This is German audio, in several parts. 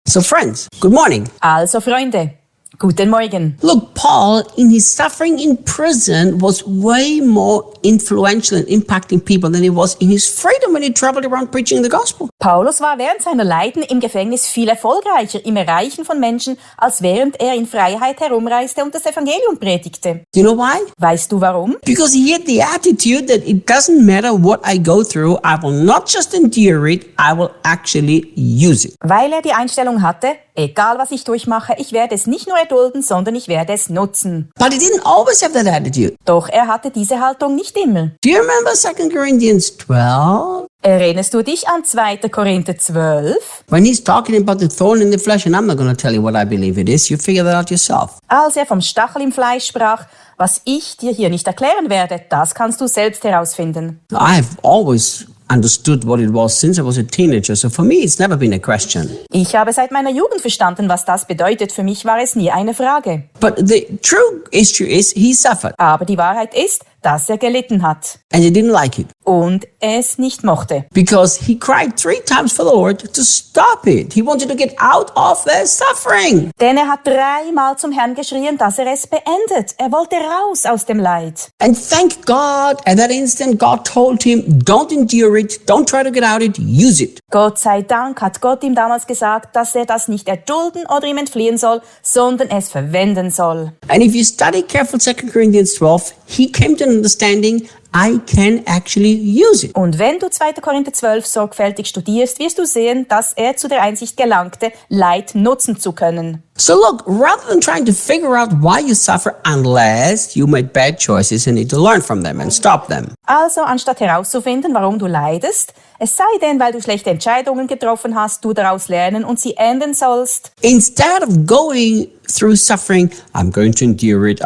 So friends, good morning. Also Freunde, guten Morgen. Look, Paul, in his suffering in prison, was way more influential and impacting people than he was in his freedom when he traveled around preaching the gospel. Paulus war während seiner Leiden im Gefängnis viel erfolgreicher im Erreichen von Menschen, als während er in Freiheit herumreiste und das Evangelium predigte. Do you know why? Weißt du warum? Because he had the attitude that it doesn't matter what I go through, I will not just endure it, I will actually use it. Weil er die Einstellung hatte, egal was ich durchmache, ich werde es nicht nur erdulden, sondern ich werde es nutzen. But he didn't always have that attitude. Doch er hatte diese Haltung nicht immer. Do you remember 2 Corinthians 12? Erinnerst du dich an 2. Korinther 12? When he's talking about the thorn in the flesh, and I'm not going to tell you what I believe it is, you figure that out yourself. Als er vom Stachel im Fleisch sprach, was ich dir hier nicht erklären werde, das kannst du selbst herausfinden. I've always understood what it was since I was a teenager, so for me it's never been a question. Ich habe seit meiner Jugend verstanden, was das bedeutet. Für mich war es nie eine Frage. But the true issue is he suffered, Aber die Wahrheit ist, dass er gelitten hat and he didn't like it. und es nicht mochte. Because he cried 3 times for the Lord to stop it. He wanted to get out of their suffering. Denn er hat 3-mal zum Herrn geschrien, dass er es beendet. Er wollte raus aus dem Leid. And thank God, at that instant, God told him, don't endure it, don't try to get out it, use it. Gott sei Dank hat Gott ihm damals gesagt, dass er das nicht erdulden oder ihm entfliehen soll, sondern es verwenden soll. And if you study carefully 2 Corinthians 12, he came to an understanding, I can actually use it. Und wenn du 2. Korinther 12 sorgfältig studierst, wirst du sehen, dass er zu der Einsicht gelangte, Leid nutzen zu können. So look, rather than trying to figure out why you suffer unless you made bad choices and need to learn from them and stop them. Also, anstatt herauszufinden, warum du leidest, es sei denn, weil du schlechte Entscheidungen getroffen hast, du daraus lernen und sie ändern sollst. Instead of going through suffering, I'm going to endure it,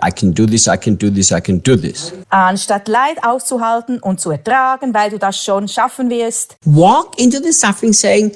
I can do this, I can do this, I can do this. Anstatt Leid auszuhalten und zu ertragen, weil du das schon schaffen wirst, Walk into the suffering saying,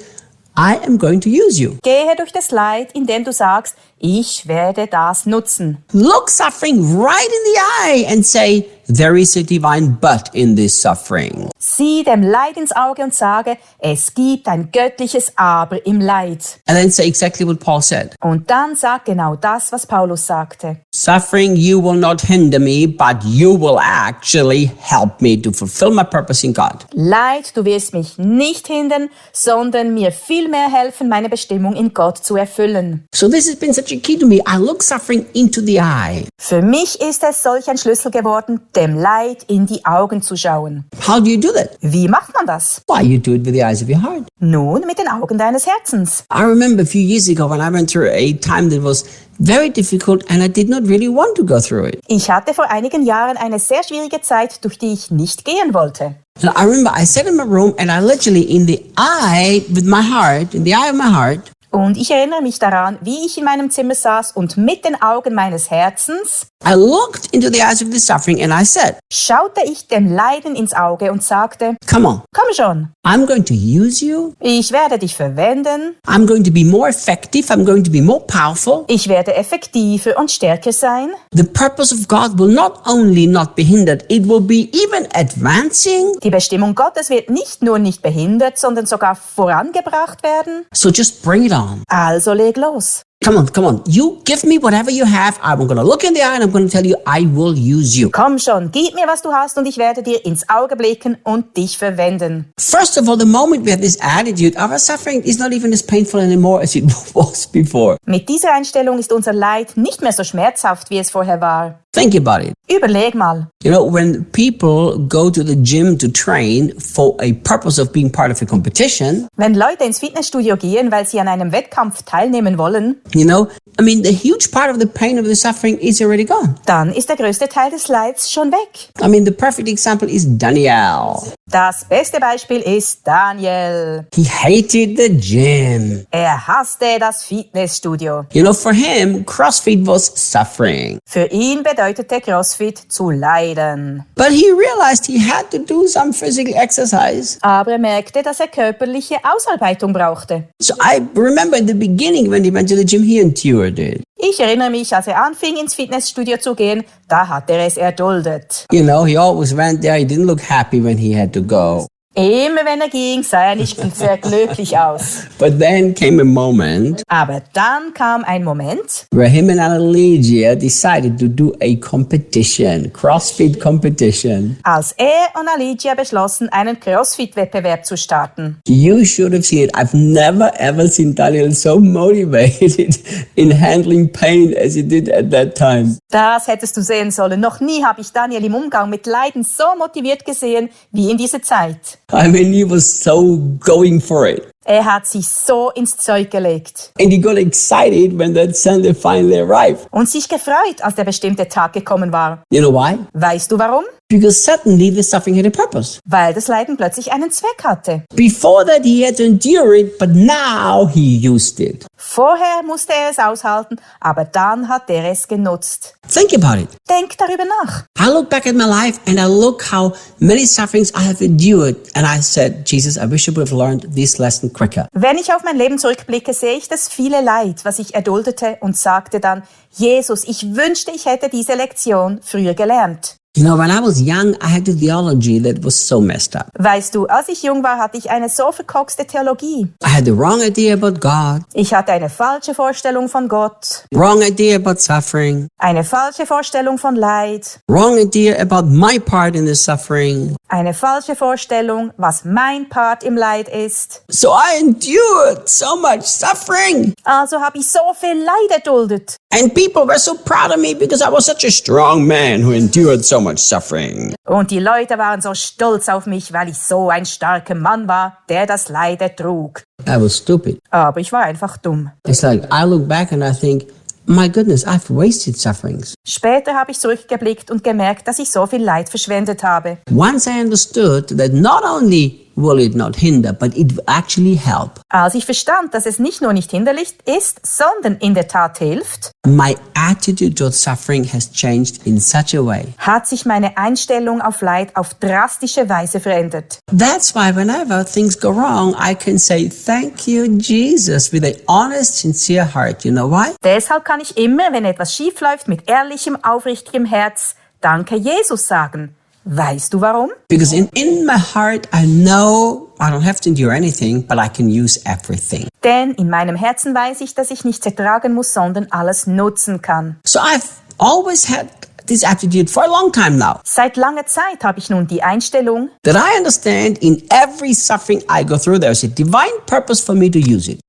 I am going to use you. gehe durch das Leid, indem du sagst, ich werde das nutzen. Look suffering right in the eye and say, there is a divine but in this suffering. Sieh dem Leid ins Auge und sage, es gibt ein göttliches Aber im Leid. And then say exactly what Paul said. Und dann sag genau das, was Paulus sagte. Suffering, you will not hinder me, but you will actually help me to fulfill my purpose in God. Leid, du wirst mich nicht hindern, sondern mir vielmehr helfen, meine Bestimmung in Gott zu erfüllen. So this has been such a key to me. I look suffering into the eye. Für mich ist es solch ein Schlüssel geworden, dem Leid in die Augen zu schauen. How do you do that? Wie macht man das? Why, you do it with the eyes of your heart. Nun, mit den Augen deines Herzens. I remember a few years ago when I went through a time that was very difficult and I did not really want to go through it. Ich hatte vor einigen Jahren eine sehr schwierige Zeit, durch die ich nicht gehen wollte. And I remember I sat in my room and I literally in the eye with my heart, in the eye of my heart, Und ich erinnere mich daran, wie ich in meinem Zimmer saß und mit den Augen meines Herzens I looked into the eyes of the suffering and I said, schaute ich dem Leiden ins Auge und sagte, come on, komm schon, I'm going to use you. ich werde dich verwenden, I'm going to be more effective. I'm going to be more powerful. ich werde effektiver und stärker sein. The purpose of God will not only not be hindered, it will be even advancing. Die Bestimmung Gottes wird nicht nur nicht behindert, sondern sogar vorangebracht werden. So just bring it on. Also leg los. Come on. You give me whatever you have. I'm going to look in the eye and I'm going to tell you I will use you. Komm schon, gib mir, was du hast und ich werde dir ins Auge blicken und dich verwenden. First of all, the moment we have this attitude, our suffering is not even as painful anymore as it was before. Mit dieser Einstellung ist unser Leid nicht mehr so schmerzhaft, wie es vorher war. Think about it. Überleg mal. You know, when people go to the gym to train for a purpose of being part of a competition, Wenn Leute ins Fitnessstudio gehen, weil sie an einem Wettkampf teilnehmen wollen, you know, I mean, the huge part of the pain of the suffering is already gone. dann ist der größte Teil des Leids schon weg. I mean, the perfect example is Daniel. Das beste Beispiel ist Daniel. He hated the gym. Er hasste das Fitnessstudio. You know, for him, CrossFit was suffering. Für ihn bedeutete CrossFit zu leiden. But he realized he had to do some physical exercise. Aber er merkte, dass er körperliche Ausarbeitung brauchte. So I remember in the beginning when he went to the gym, he endured it. Ich erinnere mich, als er anfing, ins Fitnessstudio zu gehen, da hat er es erduldet. You know, he always went there. He didn't look happy when he had to go. Immer wenn er ging, sah er nicht sehr glücklich aus. But then came a moment Aber dann kam ein Moment, where him and Annalisa decided to do a competition, CrossFit competition. als er und Alicia beschlossen, einen Crossfit-Wettbewerb zu starten. You should have seen it. I've never ever seen Daniel so motivated in handling pain as he did at that time. Das hättest du sehen sollen. Noch nie habe ich Daniel im Umgang mit Leiden so motiviert gesehen wie in dieser Zeit. I mean, he was so going for it. Er hat sich so ins Zeug gelegt And he got excited when that Sunday finally arrived. und sich gefreut, als der bestimmte Tag gekommen war. You know why? Weißt du warum? Because suddenly the suffering had a purpose. Weil das Leiden plötzlich einen Zweck hatte. Before that, he had to endure it, but now he used it. Vorher musste er es aushalten, aber dann hat er es genutzt. Think about it. Denk darüber nach. I look back at my life and I look how many sufferings I have endured. And I said, Jesus, I wish I would have learned this lesson quicker. Wenn ich auf mein Leben zurückblicke, sehe ich das viele Leid, was ich erduldete und sagte dann, Jesus, ich wünschte, ich hätte diese Lektion früher gelernt. You know, when I was young, I had a theology that was so messed up. Weißt du, als ich jung war, hatte ich eine so verkorkste Theologie. I had the wrong idea about God, Ich hatte eine falsche Vorstellung von Gott, wrong idea about suffering, eine falsche Vorstellung von Leid, wrong idea about my part in the suffering. eine falsche Vorstellung, was mein Part im Leid ist. So I endured so much suffering. Also habe ich so viel Leid erduldet. And people were so proud of me because I was such a strong man who endured so much suffering. Und die Leute waren so stolz auf mich, weil ich so ein starker Mann war, der das Leid ertrug. I was stupid. Aber ich war einfach dumm. It's like I look back and I think, my goodness, I've wasted sufferings. Später habe ich zurückgeblickt und gemerkt, dass ich so viel Leid verschwendet habe. Once I understood that not only will it not hinder, but it will actually help, Als ich verstand, dass es nicht nur nicht hinderlich ist, sondern in der Tat hilft, my attitude towards suffering has changed in such a way. hat sich meine Einstellung auf Leid auf drastische Weise verändert. That's why whenever things go wrong, I can say, thank you, Jesus, with an honest, sincere heart. You know why? Deshalb kann ich immer, wenn etwas schief läuft, mit ehrlichem, aufrichtigem Herz, Danke Jesus sagen. Weißt du warum? Because in my heart, I know I don't have to endure anything, but I can use everything. Denn in meinem Herzen weiß ich, dass ich nichts ertragen muss, sondern alles nutzen kann. So I've always had this attitude for a long time now. Seit langer Zeit habe ich nun die Einstellung, That I understand in every suffering I go through, there's a divine purpose for me to use it.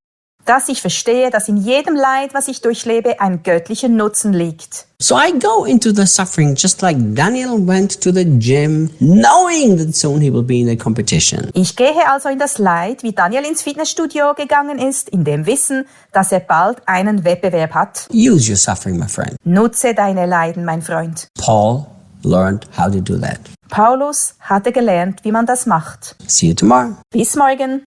dass ich verstehe, dass in jedem Leid, was ich durchlebe, ein göttlicher Nutzen liegt. So I go into the suffering just like Daniel went to the gym, knowing that soon he will be in a competition. Ich gehe also in das Leid, wie Daniel ins Fitnessstudio gegangen ist, in dem Wissen, dass er bald einen Wettbewerb hat. Use your suffering, my friend. Nutze deine Leiden, mein Freund. Paul learned how to do that. Paulus hatte gelernt, wie man das macht. See you tomorrow. Bis morgen.